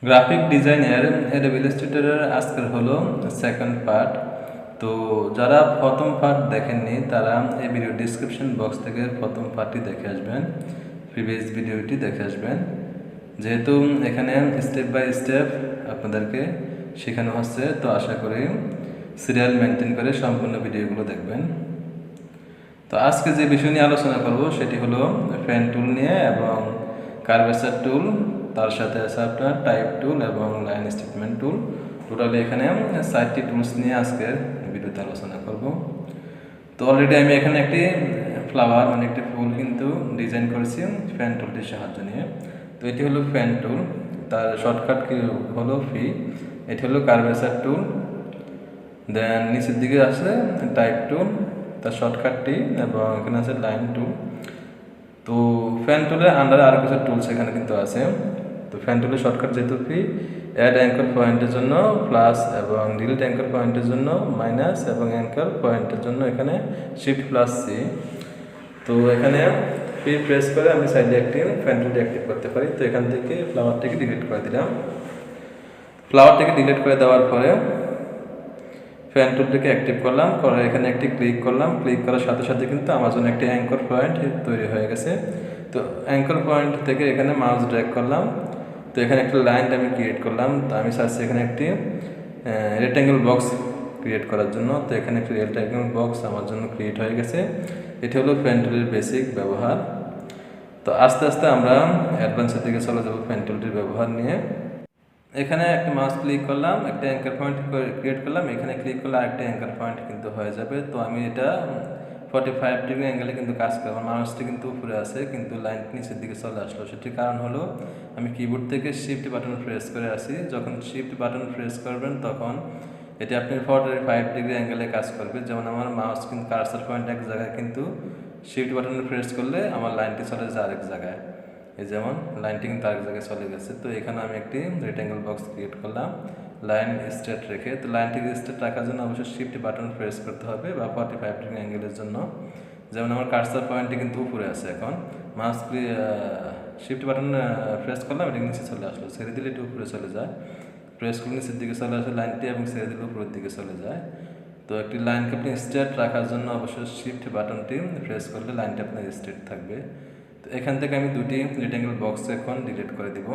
Graphic ডিজাইনের Adobe ইলাস্ট্রেটরের আজকের হলো সেকেন্ড পার্ট। তো যারা প্রথম পার্ট দেখেননি তারা এই ভিডিও ডিসক্রিপশন বক্স থেকে প্রথম পার্টটি দেখে আসবেন, প্রিভিয়াস ভিডিওটি দেখে আসবেন। যেহেতু এখানে স্টেপ বাই স্টেপ আপনাদেরকে শেখানো হচ্ছে, তো আশা করি সিরিয়াল মেনটেন করে সম্পূর্ণ ভিডিওগুলো দেখবেন। তো আজকে যে বিষয় নিয়ে আলোচনা করব সেটি হলো পেন টুল নিয়ে এবং কার্ভেচার টুল, তার সাথে আছে আপনার টাইপ টুল এবং লাইন স্টেটমেন্ট টুল। টোটালি এখানে 4টি টুলস নিয়ে আজকের ভিডিওতে আলোচনা করব। তো অলরেডি আমি এখানে একটি ফ্লাওয়ার মানে একটি ফুল কিন্তু ডিজাইন করেছি পেন টুলটির সাহায্য নিয়ে। তো এটি হলো পেন টুল, তার শর্টকাট কি হলো ফি। এটি হলো কার্ভেচার টুল, দেন নিচের দিকে আছে টাইপ টুল, তার শর্টকাটটি, এবং এখানে আছে লাইন টুল। তো ফ্যান টুলের আন্ডারে আরও কিছু টুলস এখানে কিন্তু আছে। তো ফ্যান টুলের শর্টকাট যেহেতু ফি, অ্যাড অ্যাঙ্কর পয়েন্টের জন্য প্লাস এবং ডিলিট অ্যাঙ্কর পয়েন্টের জন্য মাইনাস এবং অ্যাঙ্কর পয়েন্টের জন্য এখানে শিফট প্লাস সি। তো এখানে ফি প্রেস করে আমি সাইডে একটি ফ্যান টুলটি অ্যাক্টিভ করতে পারি। তো এখান থেকে ফ্লাওয়ারটিকে ডিলিট করে দিলাম। ফ্লাওয়ারটিকে ডিলিট করে দেওয়ার পরে ফ্যান টুলটিকে অ্যাক্টিভ করলাম, করে এখানে একটি ক্লিক করলাম। ক্লিক করার সাথে সাথে কিন্তু আমার জন্য একটি অ্যাঙ্কর পয়েন্ট তৈরি হয়ে গেছে। তো অ্যাঙ্কর পয়েন্ট থেকে এখানে মাউস ড্র্যাগ করলাম। তো এখানে একটা লাইন আমি ক্রিয়েট করলাম। তো আমি চাচ্ছি এখানে একটি রেক্ট্যাঙ্গেল বক্স ক্রিয়েট করার জন্য। তো এখানে একটি রেক্ট্যাঙ্গেল বক্স আমার জন্য ক্রিয়েট হয়ে গেছে। এটি হলো ফ্যান টুলের বেসিক ব্যবহার। তো আস্তে আস্তে আমরা অ্যাডভান্সের দিকে চলে যাবো ফ্যান টুলটির ব্যবহার নিয়ে। এখানে একটা মাউস ক্লিক করলাম, একটা অ্যাঙ্কার পয়েন্ট ক্রিয়েট করলাম। এখানে ক্লিক করলে আরেকটা অ্যাঙ্কার পয়েন্ট কিন্তু হয়ে যাবে। তো আমি এটা 45 ডিগ্রি অ্যাঙ্গেলে কিন্তু কাজ করব। মাউসটি কিন্তু উপরে আছে কিন্তু লাইনটি নিচের দিকে চলে আসলো। সেটির কারণ হলো আমি কিবোর্ড থেকে শিফট বাটন প্রেস করে আসি। যখন শিফট বাটন প্রেস করবেন তখন এটি আপনি 45 ডিগ্রি অ্যাঙ্গেলে কাজ করবে। যেমন আমার মাউস কিন্তু কার্সার পয়েন্ট এক জায়গায়, কিন্তু শিফট বাটন প্রেস করলে আমার লাইনটি চলে যায় আরেক জায়গায়। এই যেমন লাইনটি কিন্তু আরেক জায়গায় চলে গেছে। তো এখানে আমি একটি রেক্ট্যাঙ্গেল বক্স ক্রিয়েট করলাম লাইন স্ট্রেট রেখে। তো লাইনটিকে স্ট্রেট রাখার জন্য অবশ্যই শিফট বাটন প্রেস করতে হবে বা 45 ডিগ্রি অ্যাঙ্গেলের জন্য। যেমন আমার কার্সার পয়েন্টটি কিন্তু উপরে আছে, এখন মাউস শিফট বাটন প্রেস করলাম, এটি নিচে চলে আসলো। ছেড়ে দিলে এটি উপরে চলে যায়, প্রেস করলে নিচের দিকে চলে আসে লাইনটি, এবং ছেড়ে দিলে উপরের দিকে চলে যায়। তো একটি লাইনকে আপনি স্ট্রেট রাখার জন্য অবশ্যই শিফট বাটনটি প্রেস করলে লাইনটি আপনার স্ট্রেট থাকবে। তো এখান থেকে আমি দুটি রেক্ট্যাঙ্গেল বক্স এখন ডিলিট করে দিব।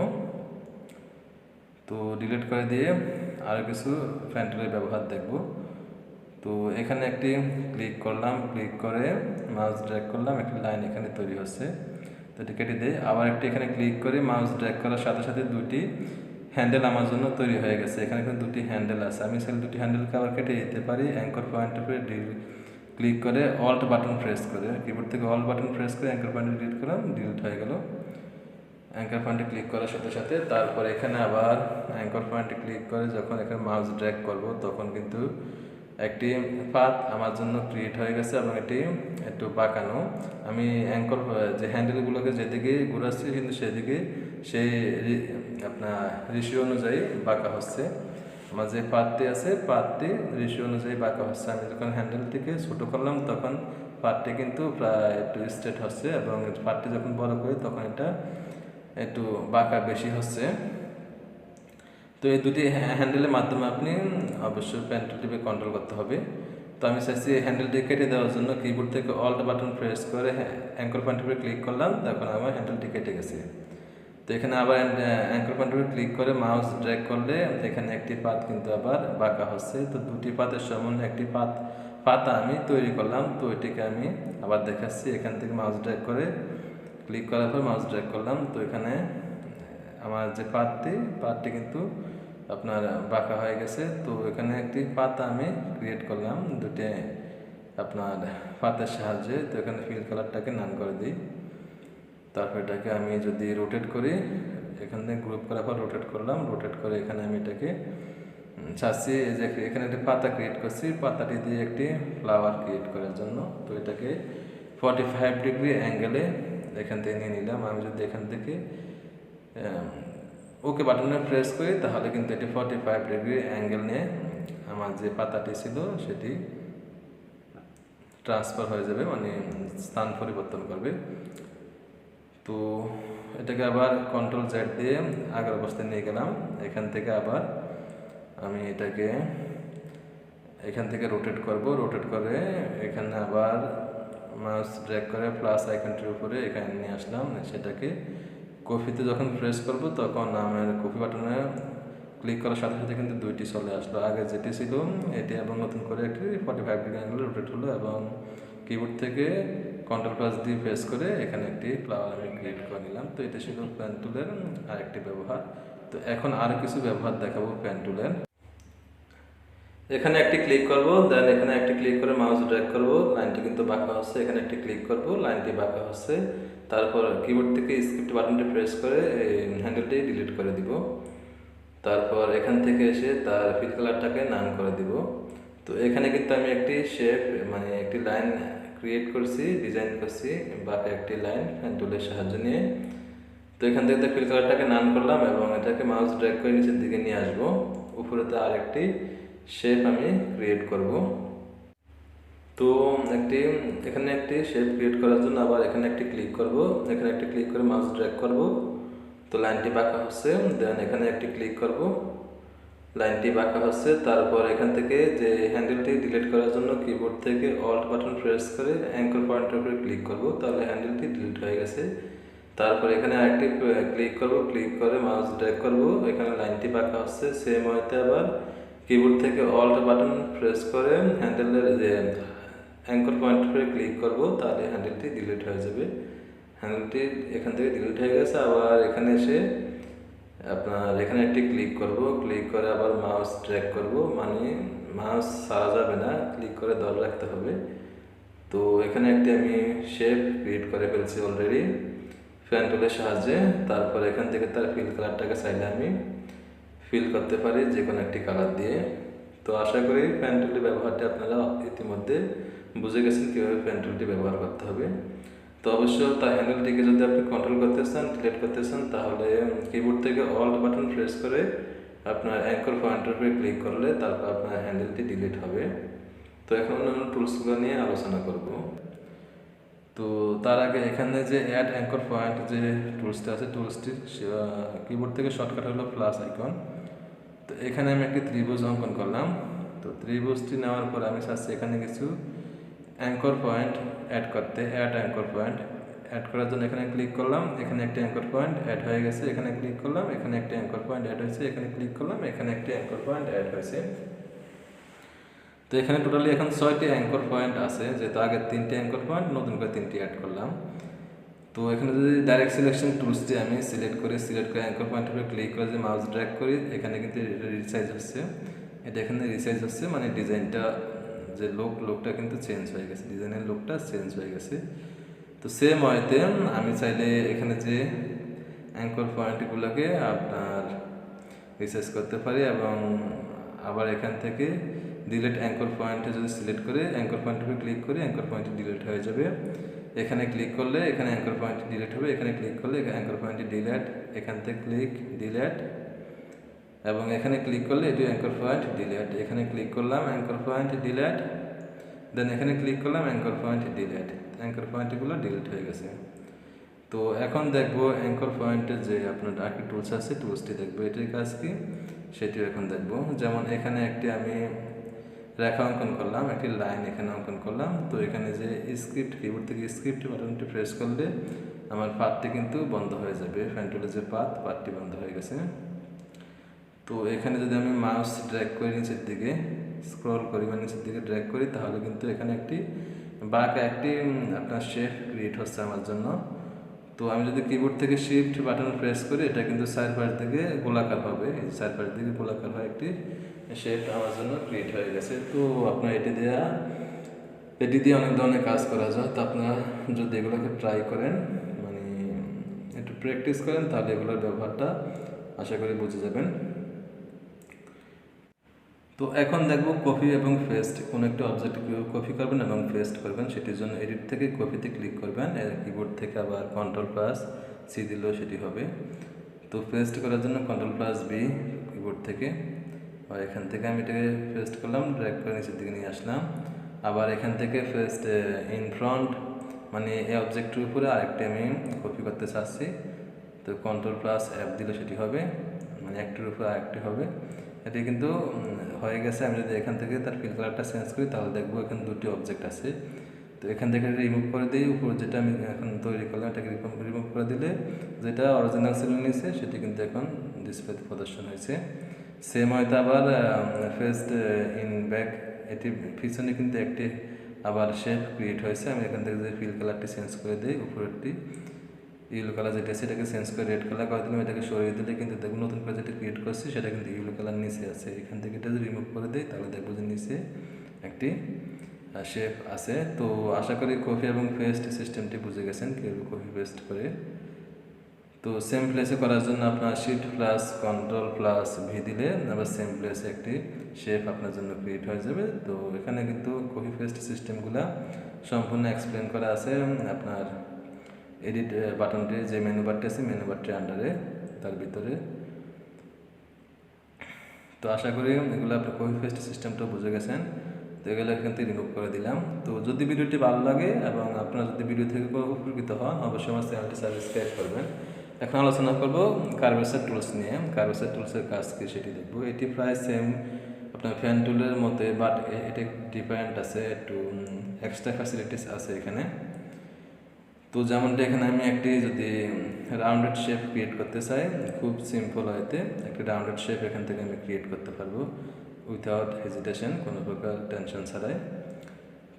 তো ডিলিট করে দিয়ে আরও কিছু ফ্যান টুলের ব্যবহার দেখব। তো এখানে একটি ক্লিক করলাম, ক্লিক করে মাউস ড্র্যাগ করলাম, একটি লাইন এখানে তৈরি হচ্ছে। তো এটি কেটে দিয়ে আবার একটি এখানে ক্লিক করে মাউস ড্র্যাগ করার সাথে সাথে দুটি হ্যান্ডেল আমার জন্য তৈরি হয়ে গেছে। এখানে কিন্তু দুটি হ্যান্ডেল আছে, আমি সেল দুটি হ্যান্ডেলকে আবার কেটে দিতে পারি। অ্যাঙ্কর পয়েন্টের উপরে ক্লিক করে অল্ট বাটন প্রেস করে, কিবোর্ড থেকে অল্ট বাটন প্রেস করে অ্যাঙ্কর পয়েন্ট ডিলিট করলাম, ডিলিট হয়ে গেল। অ্যাঙ্কর পয়েন্টে ক্লিক করার সাথে সাথে তারপর এখানে আবার অ্যাঙ্কর পয়েন্টে ক্লিক করে যখন এখানে মাউস ড্র্যাগ করব তখন কিন্তু একটি পাথ আমার জন্য ক্রিয়েট হয়ে গেছে, এবং এটি একটু বাঁকানো। আমি অ্যাঙ্কর যে হ্যান্ডেলগুলোকে যেদিকে ঘুরাচ্ছি কিন্তু সেদিকে সেই আপনার রেশিও অনুযায়ী বাঁকা হচ্ছে। আমার যে পাতটি আছে পাতটি রেশিও অনুযায়ী বাঁকা হচ্ছে। আমি যখন হ্যান্ডেলটিকে ছোটো করলাম তখন পাতটি কিন্তু প্রায় একটু স্ট্রেট হচ্ছে, এবং পাতটি যখন বড় করি তখন এটা একটু বাঁকা বেশি হচ্ছে। তো এই দুটি হ্যান্ডেলের মাধ্যমে আপনি অবশ্যই পেন টুলটিকে কন্ট্রোল করতে হবে। তো আমি চাইছি হ্যান্ডেলটি কেটে দেওয়ার জন্য কিবোর্ড থেকে অল্ট বাটন প্রেস করে অ্যাঙ্কর পয়েন্টের উপরে ক্লিক করলাম, তখন আমার হ্যান্ডেলটি কেটে গেছে। তো এখানে আবার অ্যাঙ্কর পয়েন্টের উপরে ক্লিক করে মাউস ড্র্যাগ করলে এখানে একটি পাত কিন্তু আবার বাঁকা হচ্ছে। তো দুটি পাতের সমান একটি পাতা আমি তৈরি করলাম। তো এটিকে আমি আবার দেখাচ্ছি। এখান থেকে মাউস ড্র্যাগ করে ক্লিক করার পর মাউস ড্র্যাগ করলাম। তো এখানে আমার যে পাতটি কিন্তু আপনার বাঁকা হয়ে গেছে। তো এখানে একটি পাতা আমি ক্রিয়েট করলাম দুটি আপনার পাতের সাহায্যে। তো এখানে ফিল কালারটাকে নান করে দিই। তারপর এটাকে আমি যদি রোটেট করি, এখান থেকে গ্রুপ করার পর রোটেট করলাম, রোটেট করে এখানে আমি এটাকে চাচ্ছি যে এখানে একটি পাতা ক্রিয়েট করছি, পাতাটি দিয়ে একটি ফ্লাওয়ার ক্রিয়েট করার জন্য। তো এটাকে 45 ডিগ্রি অ্যাঙ্গেলে এখান থেকে নিয়ে নিলাম। আমি যদি এখান থেকে ওকে বাটনে প্রেস করি তাহলে কিন্তু এটি 45 ডিগ্রি অ্যাঙ্গেল নিয়ে আমার যে পাতাটি ছিল সেটি ট্রান্সফার হয়ে যাবে, মানে স্থান পরিবর্তন করবে। তো এটাকে আবার কন্ট্রোল জেড দিয়ে আগের অবস্থায় নিয়ে গেলাম। এখান থেকে আবার আমি এটাকে এখান থেকে রোটেট করব, রোটেট করে এখানে আবার মাউস ড্র্যাগ করে প্লাস আইকনটির উপরে এখানে নিয়ে আসলাম। সেটাকে কপিতে যখন প্রেস করব তখন আমার কপি বাটনে ক্লিক করার সাথে সাথে কিন্তু দুইটি চলে আসলো। আগে যেটি ছিল এটি এবং নতুন করে একটি 45 ডিগ্রি অ্যাঙ্গেলে রোটেট হলো এবং কিবোর্ড থেকে কন্ট্রোল প্লাস দিয়ে প্রেস করে এখানে একটি ফ্লাওয়ার আমি ক্রিয়েট করে নিলাম। তো এটা ছিল পেন টুলের আরেকটি ব্যবহার। তো এখন আরও কিছু ব্যবহার দেখাবো পেন টুলের। এখানে একটি ক্লিক করব, দেন এখানে একটি ক্লিক করে মাউস ড্র্যাগ করব, লাইনটি কিন্তু বাঁকা হচ্ছে। এখানে একটি ক্লিক করব, লাইনটি বাঁকা হচ্ছে। তারপর কিবোর্ড থেকে স্ক্রিপ্ট বাটনটি প্রেস করে হ্যান্ডেলটি ডিলিট করে দিব। তারপর এখান থেকে এসে তার ফিল কালারটাকে নান করে দিব। তো এখানে কিন্তু আমি একটি শেপ মানে একটি লাইন ক্রিয়েট করছি, ডিজাইন করছি বাঁকা একটি লাইন পেন টুলের সাহায্য নিয়ে। তো এখান থেকে ফিল কালারটাকে নান করলাম এবং এটাকে মাউস ড্র্যাগ করে নিচের দিকে নিয়ে আসবো। উপরেতে আরেকটি শেপ আমি ক্রিয়েট করব। তো এখানে একটি শেপ ক্রিয়েট করার জন্য আবার এখানে একটি ক্লিক করব, এখানে একটি ক্লিক করে মাউস ড্র্যাগ করব। তো লাইনটি বাঁকা হচ্ছে, দেন এখানে একটি ক্লিক করব, লাইনটি বাঁকা হচ্ছে। তারপর এখান থেকে যে হ্যান্ডেলটি ডিলিট করার জন্য কিবোর্ড থেকে অল্ট বাটন প্রেস করে অ্যাঙ্কর পয়েন্টের উপরে ক্লিক করব, তাহলে হ্যান্ডেলটি ডিলিট হয়ে গেছে। তারপর এখানে আরেকটি ক্লিক করব, ক্লিক করে মাউস ড্র্যাগ করব, এখানে লাইনটি বাঁকা হচ্ছে। সেম ওয়েতে আবার কিবোর্ড থেকে অল্ট বাটন প্রেস করে হ্যান্ডেলের যে অ্যাঙ্কর পয়েন্টের উপরে ক্লিক করব, তাহলে হ্যান্ডেলটি ডিলিট হয়ে যাবে। হ্যান্ডেলটি এখান থেকে ডিলিট হয়ে গেছে। আবার এখানে এসে আপনার এখানে একটি ক্লিক করব, ক্লিক করে আবার মাউস ড্র্যাগ করব, মানে মাউস ছাড়া যাবে না, ক্লিক করে ধরে রাখতে হবে। তো এখানে একটি আমি শেপ ক্রিয়েট করে ফেলছি অলরেডি পেন টুলের সাহায্যে। তারপর এখান থেকে তার ফিল কালারটাকে চাইলে আমি ফিল করতে পারি যে কোনো একটি কালার দিয়ে। তো আশা করি পেন টুলের ব্যবহারটি আপনারা ইতিমধ্যে বুঝে গেছেন কীভাবে পেন টুলটি ব্যবহার করতে হবে। তো অবশ্য তার হ্যান্ডেলটিকে যদি আপনি কন্ট্রোল করতে চান, ডিলিট করতে চান, তাহলে কিবোর্ড থেকে অল্ট বাটন প্রেস করে আপনার অ্যাঙ্কর পয়েন্টের উপরে ক্লিক করলে তারপর আপনার হ্যান্ডেলটি ডিলিট হবে। তো এখন অন্যান্য টুলসগুলো নিয়ে আলোচনা করব। তো তার আগে এখানে যে অ্যাড অ্যাঙ্কর পয়েন্ট যে টুলসটা আছে, টুলসটি কিবোর্ড থেকে শর্টকাট হলো প্লাস আইকন। তো এখানে আমি একটি ত্রিভুজ অঙ্কন করলাম। তো ত্রিভুজটি নেওয়ার পর আমি চাচ্ছি এখানে কিছু অ্যাঙ্কর পয়েন্ট অ্যাড করতে। অ্যাড অ্যাঙ্কর পয়েন্ট অ্যাড করার জন্য এখানে ক্লিক করলাম, এখানে একটি অ্যাঙ্কর পয়েন্ট অ্যাড হয়ে গেছে। এখানে ক্লিক করলাম, এখানে একটি অ্যাঙ্কর পয়েন্ট অ্যাড হয়েছে। এখানে ক্লিক করলাম, এখানে একটি অ্যাঙ্কর পয়েন্ট অ্যাড হয়েছে। তো এখানে টোটালি এখন 6টি অ্যাঙ্কর পয়েন্ট আছে, যেহেতু আগের 3টি অ্যাঙ্কর পয়েন্ট নতুন করে 3টি অ্যাড করলাম। তো এখানে যদি ডাইরেক্ট সিলেকশন টুলসটি আমি সিলেক্ট করে অ্যাঙ্কর পয়েন্টের উপরে ক্লিক করে যে মাউস ড্র্যাগ করি, এখানে কিন্তু রিসাইজ হচ্ছে। এটা এখানে রিসাইজ হচ্ছে, মানে ডিজাইনটা যে লোকটা কিন্তু চেঞ্জ হয়ে গেছে, ডিজাইনের লোকটা চেঞ্জ হয়ে গেছে। তো সেম ওয়েতে আমি চাইলে এখানে যে অ্যাঙ্কর পয়েন্টগুলোকে আপনার রিসাইজ করতে পারি এবং আবার এখান থেকে ডিলিট অ্যাঙ্কর পয়েন্টে যদি সিলেক্ট করে অ্যাঙ্কর পয়েন্টের উপরে ক্লিক করি, অ্যাঙ্কর পয়েন্টটি ডিলিট হয়ে যাবে। এখানে ক্লিক করলে এখানে অ্যাঙ্কর পয়েন্টটি ডিলিট হবে, এখানে ক্লিক করলে অ্যাঙ্কর পয়েন্টটি ডিলিট, এখান থেকে ক্লিক ডিলিট এবং এখানে ক্লিক করলে এটি অ্যাঙ্কর পয়েন্ট ডিলিট। এখানে ক্লিক করলাম, অ্যাঙ্কর পয়েন্ট ডিলিট, দেন এখানে ক্লিক করলাম, অ্যাঙ্কর পয়েন্ট ডিলিট। অ্যাঙ্কর পয়েন্টগুলো ডিলিট হয়ে গেছে। তো এখন দেখবো অ্যাঙ্কর পয়েন্টের যে আপনার আরেকটি টুলস আছে, টুলসটি দেখবো এটির কাজ কি সেটিও এখন দেখবো। যেমন এখানে একটি আমি রেখা অঙ্কন করলাম, একটি লাইন এখানে অঙ্কন করলাম। তো এখানে যে স্ক্রিপ্ট, কিবোর্ড থেকে স্ক্রিপ্ট বাটনটি প্রেস করলে আমার পাথটি কিন্তু বন্ধ হয়ে যাবে। পেন টুলের যে পাথটি বন্ধ হয়ে গেছে। তো এখানে যদি আমি মাউস ড্র্যাগ করি নিচের দিকে, স্ক্রল করি বা নিচের দিকে ড্র্যাগ করি, তাহলে কিন্তু এখানে একটি বাঁকা একটি আপনার শেপ ক্রিয়েট হচ্ছে আমার জন্য। তো আমি যদি কিবোর্ড থেকে শিফট বাটন প্রেস করি, এটা কিন্তু চারপাশ দিকে গোলাকার হবে, এই চারপাশ দিকে গোলাকার হয় একটি শেপ আমার জন্য ক্রিয়েট হয়ে গেছে। তো আপনার এটি দিয়ে অনেক ধরনের কাজ করা যায়। তো আপনারা যদি এগুলোকে ট্রাই করেন, মানে একটু প্র্যাকটিস করেন, তাহলে এগুলোর ব্যবহারটা আশা করি বুঝে যাবেন। তো এখন দেখব কপি এবং পেস্ট, কোনো একটা অবজেক্ট কীভাবে কপি করবেন এবং পেস্ট করবেন। সেটির জন্য এডিট থেকে কপিতে ক্লিক করবেন, কিবোর্ড থেকে আবার কন্ট্রোল প্লাস সি দিলেও সেটি হবে। তো পেস্ট করার জন্য কন্ট্রোল প্লাস বি কিবোর্ড থেকে, আর এখান থেকে আমি এটাকে পেস্ট করলাম, ড্র্যাগ করে নিচের দিকে নিয়ে আসলাম। আবার এখান থেকে পেস্ট ইন ফ্রন্ট মানে এই অবজেক্টের উপরে আরেকটি আমি কপি করতে চাচ্ছি। তো Ctrl+F দিলে সেটি হবে, মানে একটির উপরে আরেকটি হবে। এটি কিন্তু হয়ে গেছে। আমি যদি এখান থেকে তার ফিল কালারটা চেঞ্জ করি তাহলে দেখবো এখানে দুটি অবজেক্ট আছে। তো এখান থেকে রিমুভ করে দিই, উপর যেটা আমি এখন তৈরি করলাম এটাকে রিমুভ করে দিলে যেটা অরিজিনাল ছিল নিচে সেটি কিন্তু এখন ডিসপ্লেতে প্রদর্শন হয়েছে। সেম হয়তো আবার ফেস্ট ইন ব্যাক, এটি পিছনে কিন্তু একটি আবার শেপ ক্রিয়েট হয়েছে। আমি এখান থেকে যে ফিল কালারটি চেঞ্জ করে দিই, উপরেরটি ইয়েলো কালার যেটা আছে এটাকে চেঞ্জ করে রেড কালার করে দিলাম, এটাকে সরিয়ে দিলে কিন্তু দেখবো নতুন করে যেটা ক্রিয়েট করছি সেটা কিন্তু ইয়েলো কালার নিচে আছে। এখান থেকে এটা যদি রিমুভ করে দিই তাহলে দেখবো যে নিচে একটি শেপ আছে। তো আশা করি কপি এবং পেস্ট সিস্টেমটি বুঝে গেছেন কীভাবে কপি পেস্ট করে। তো সেম প্লেসে করার জন্য আপনার Shift+Ctrl+V দিলে আবার সেম প্লেসে একটি শেপ আপনার জন্য ক্রিয়েট হয়ে যাবে। তো এখানে কিন্তু কপি পেস্ট সিস্টেমগুলো সম্পূর্ণ এক্সপ্লেন করা আছে আপনার এডিট বাটনটি, যে মেনু বারটি আছে মেনু বারটির আন্ডারে তার ভিতরে। তো আশা করি এগুলো আপনি কপি পেস্ট সিস্টেমটা বুঝে গেছেন। তো এগুলো এখান থেকে রিমুভ করে দিলাম। তো যদি ভিডিওটি ভালো লাগে এবং আপনারা যদি ভিডিও থেকে উপকৃত হন অবশ্যই আমার চ্যানেলটি সাবস্ক্রাইব করবেন। এখন আলোচনা করব কার্ভেচার টুলস নিয়ে। কার্ভেচার টুলসের কাজ কি সেটি দেখব। এটি প্রায় সেম আপনার ফ্যান টুলের মতে, বাট এটা ডিফারেন্ট আছে, একটু এক্সট্রা ফ্যাসিলিটিস আছে এখানে। তো যেমনটা এখানে আমি একটি যদি রাউন্ডেড শেপ ক্রিয়েট করতে চাই, খুব সিম্পল হয়তে একটি রাউন্ডেড শেপ এখান থেকে আমি ক্রিয়েট করতে পারবো উইথাউট হেজিটেশন, কোনো প্রকার টেনশন ছাড়াই।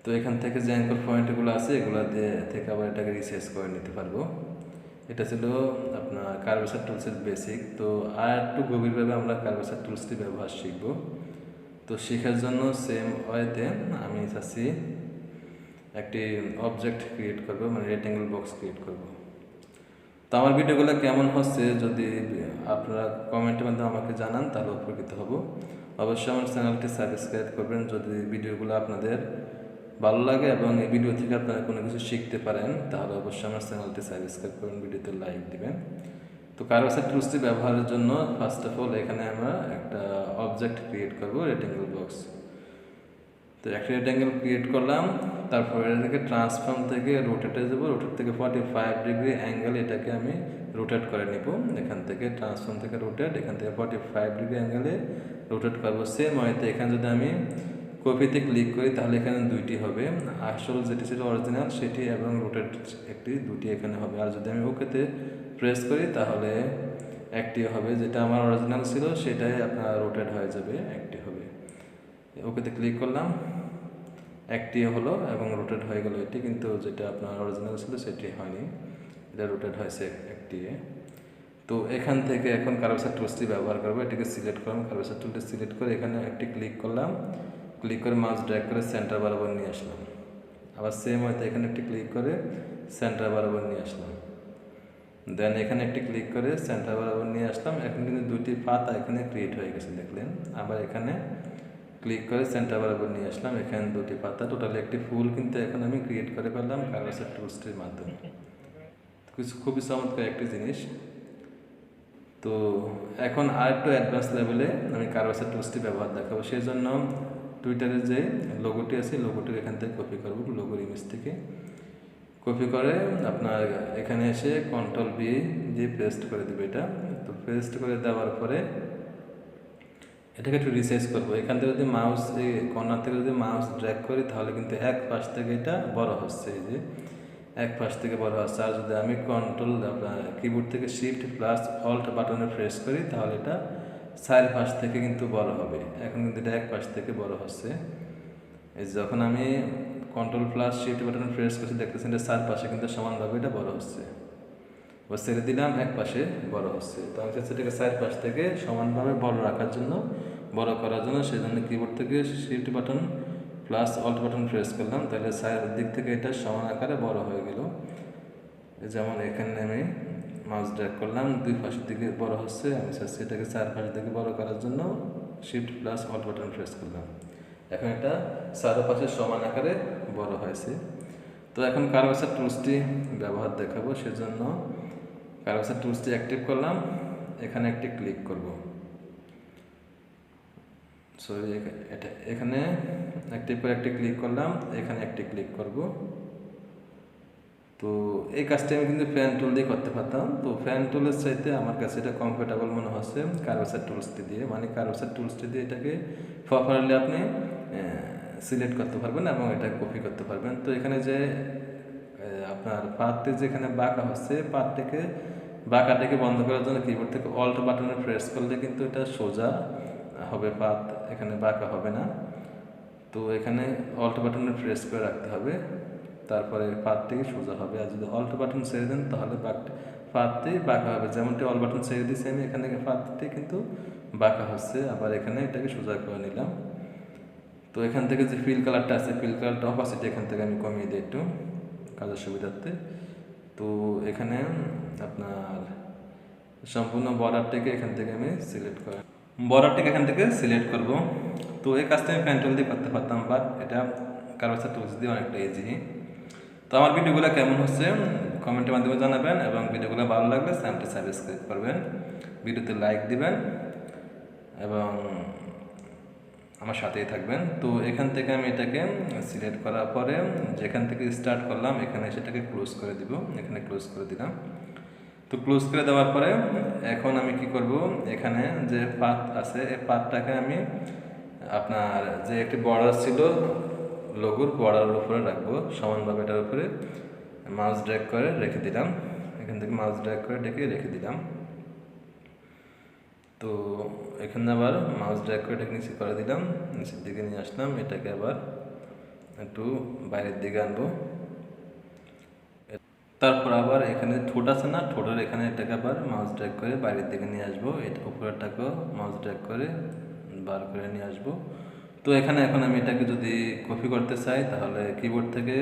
তো এখান থেকে যে অ্যাঙ্কর পয়েন্টগুলো আছে এগুলো দিয়ে থেকে আবার এটাকে রিসাইজ করে নিতে পারবো। এটা ছিল আপনার কার্ভেচার টুলসের বেসিক। তো আর একটু গভীরভাবে আমরা কার্ভেচার টুলসটি ব্যবহার শিখব। তো শেখার জন্য সেম ওয়েতে আমি চাচ্ছি একটি অবজেক্ট ক্রিয়েট করব, মানে রেক্ট্যাঙ্গেল বক্স ক্রিয়েট করব। তো আমার ভিডিওগুলো কেমন হচ্ছে যদি আপনারা কমেন্টের মাধ্যমে আমাকে জানান তাহলে উপকৃত হব। অবশ্যই আমার চ্যানেলটি সাবস্ক্রাইব করবেন যদি ভিডিওগুলো আপনাদের ভালো লাগে এবং এই ভিডিও থেকে আপনারা কোনো কিছু শিখতে পারেন তাহলে অবশ্যই আমার চ্যানেলটি সাবস্ক্রাইব করবেন, ভিডিওতে লাইক দিবেন। তো কার্ভেচার টুলসটি ব্যবহারের জন্য ফার্স্ট অফ অল এখানে আমরা একটা অবজেক্ট ক্রিয়েট করব, রেক্ট্যাঙ্গেল বক্স। তো একটা রেক্ট্যাঙ্গেল ক্রিয়েট করলাম, তারপরে এটাকে ট্রান্সফর্ম থেকে রোটেটে যাব, রোটেট থেকে 45 ডিগ্রি অ্যাঙ্গেল এটাকে আমি রোটেট করে নিব। এখান থেকে ট্রান্সফর্ম থেকে রোটেট, এখান থেকে 45 ডিগ্রি অ্যাঙ্গেলে রোটেট করবো। সেম হয়তো এখানে যদি আমি কপিতে ক্লিক করি তাহলে এখানে দুইটি হবে, আসল যেটি ছিল অরিজিনাল সেটি এবং রোটেট একটি দুটি এখানে হবে। আর যদি আমি ওকেতে প্রেস করি তাহলে একটি হবে, যেটা আমার অরিজিনাল ছিল সেটাই আপনার রোটেট হয়ে যাবে, একটি হবে। ওকেতে ক্লিক করলাম, একটি হলো এবং রোটেট হয়ে গেল এটি, কিন্তু যেটা আপনার অরিজিনাল ছিল সেটি হয়নি, এটা রোটেট হয়েছে একটি। তো এখান থেকে এখন কার্ভেচার টুলসটি ব্যবহার করবো। এটিকে সিলেক্ট করলাম, কার্ভেচার টুলটি সিলেক্ট করে এখানে একটি ক্লিক করলাম, ক্লিক করে মাউস ড্র্যাগ করে সেন্টার বরাবর নিয়ে আসলাম। আবার সেম হয়তো এখানে একটি ক্লিক করে সেন্টার বরাবর নিয়ে আসলাম, দেন এখানে একটি ক্লিক করে সেন্টার বরাবর নিয়ে আসলাম। এখন কিন্তু দুটি পাতা এখানে ক্রিয়েট হয়ে গেছে দেখলেন। আবার এখানে ক্লিক করে সেন্টার বরাবর নিয়ে আসলাম, এখানে দুটি পাতা, টোটালি একটি ফুল কিন্তু এখন আমি ক্রিয়েট করে ফেললাম কার্ভেচার টুলসটির মাধ্যমে। খুবই চমৎকার একটি জিনিস। তো এখন আর একটু অ্যাডভান্স লেভেলে আমি কার্ভেচার টুলসটি ব্যবহার দেখাবো। সেই জন্য টুইটারের যে লোগোটি আছে লোগোটির এখান থেকে কপি করব, লোগোর ইমেজ থেকে কপি করে আপনার এখানে এসে Ctrl+V দিয়ে পেস্ট করে দেবে এটা। তো পেস্ট করে দেওয়ার পরে এটাকে একটু রিসাইজ করবো। এখান থেকে যদি মাউস এই কর্নার থেকে যদি মাউস ড্র্যাগ করি তাহলে কিন্তু এক পাশ থেকে এটা বড় হচ্ছে, এই যে এক পাশ থেকে বড় হচ্ছে। আর যদি আমি কিবোর্ড থেকে Shift+Alt বাটনে প্রেস করি তাহলে এটা চার পাশ থেকে কিন্তু বড় হবে। এখন কিন্তু এটা এক পাশ থেকে বড় হচ্ছে। এই যখন আমি Ctrl+Shift বাটনে প্রেস করছি দেখতেছেন এটা চার পাশে কিন্তু সমানভাবে এটা বড় হচ্ছে। এবার ছেড়ে দিলাম, এক পাশে বড় হচ্ছে। তো আমি চাচ্ছি এটাকে চার পাশ থেকে সমানভাবে বড় রাখার জন্য, বড় করার জন্য, সেই জন্য কিবোর্ড থেকে Shift+Alt বাটন প্রেস করলাম, তাহলে চার দিক থেকে এটা সমান আকারে বড় হয়ে গেল। যেমন এখানে আমি মাউস ড্র্যাগ করলাম, দুই পাশের দিকে বড় হচ্ছে, আমি চাচ্ছি এটাকে চার পাশ দিকে বড় করার জন্য Shift+Alt বাটন প্রেস করলাম। এখন এটা চারপাশে সমান আকারে বড় হয়েছে। তো এখন কার্ভেচার টুলসটি ব্যবহার দেখাবো, সেজন্য কার্ভেচার টুলসটি অ্যাক্টিভ করলাম, এখানে একটি ক্লিক করব। সরি, এটা এখানে অ্যাক্টিভ করে একটি ক্লিক করলাম, এখানে একটি ক্লিক করব। তো এই কাজটা আমি কিন্তু ফ্যান টুল দিয়ে করতে পারতাম। তো ফ্যান টুলের চাইতে আমার কাছে এটা কমফোর্টেবল মনে হচ্ছে কার্ভেচার টুলসটি দিয়ে, মানে কার্ভেচার টুলসটি দিয়ে এটাকে প্রপারলি আপনি সিলেক্ট করতে পারবেন এবং এটা কপি করতে পারবেন। তো এখানে যে আপনার পাতটি যেখানে বাঁকা হচ্ছে, পাতটিকে বাঁকাটাকে বন্ধ করার জন্য কিবোর্ড থেকে অল্ট বাটনে প্রেস করলে কিন্তু এটা সোজা হবে, পাত এখানে বাঁকা হবে না। তো এখানে অল্ট বাটনে প্রেস করে রাখতে হবে, তারপরে পাতটি সোজা হবে। আর যদি অল্ট বাটন ছেড়ে দেন তাহলে পাতটি বাঁকা হবে। যেমনটি অল বাটন ছেড়ে দিচ্ছি আমি, এখানে পাতটি কিন্তু বাঁকা হচ্ছে। আবার এখানে এটাকে সোজা করে নিলাম। তো এখান থেকে যে ফিল কালারটা আছে, ফিল কালারটা অপাসিটি এখান থেকে আমি কমিয়ে দিই একটু কাজের সুবিধার্থে। তো এখানে আপনার সম্পূর্ণ বর্ডারটাকে এখান থেকে আমি সিলেক্ট করি, বর্ডারটাকে এখান থেকে সিলেক্ট করব। তো এই কাজটা আমি পেন টুল দিয়ে করতে পারতাম, বাট এটা কার্ভেচার টুলস দিয়ে অনেকটা ইজি। তো আমার ভিডিওগুলো কেমন হচ্ছে কমেন্টের মাধ্যমে জানাবেন, এবং ভিডিওগুলো ভালো লাগলে চ্যানেলটি সাবস্ক্রাইব করবেন, ভিডিওতে লাইক দিবেন এবং আমার সাথেই থাকবেন। তো এখান থেকে আমি এটাকে সিলেক্ট করার পরে যেখান থেকে স্টার্ট করলাম এখানে সেটাকে ক্লোজ করে দিব, এখানে ক্লোজ করে দিলাম। তো ক্লোজ করে দেওয়ার পরে এখন আমি কি করব, এখানে যে পাত আছে এই পাতটাকে আমি আপনার যে একটি বর্ডার ছিল লোগোর বর্ডারের উপরে রাখবো, সমানভাবে এটার উপরে মাউস ড্র্যাগ করে রেখে দিলাম, এখান থেকে মাউস ড্র্যাগ করে রেখে দিলাম। তো এখানে আবার মাউস ড্র্যাগ করে এটাকে নিচে করে দিলাম, নিচের দিকে নিয়ে আসলাম, এটাকে আবার একটু বাইরের দিকে আনবো। তারপর আবার এখানে ঠোঁট আছে না, ঠোঁটের এখানে এটাকে আবার মাউস ড্র্যাগ করে বাইরের দিকে নিয়ে আসবো, এটা উপরেরটাকেও মাউস ড্র্যাগ করে বার করে নিয়ে আসবো। তো এখানে এখন আমি এটাকে যদি কপি করতে চাই তাহলে কিবোর্ড থেকে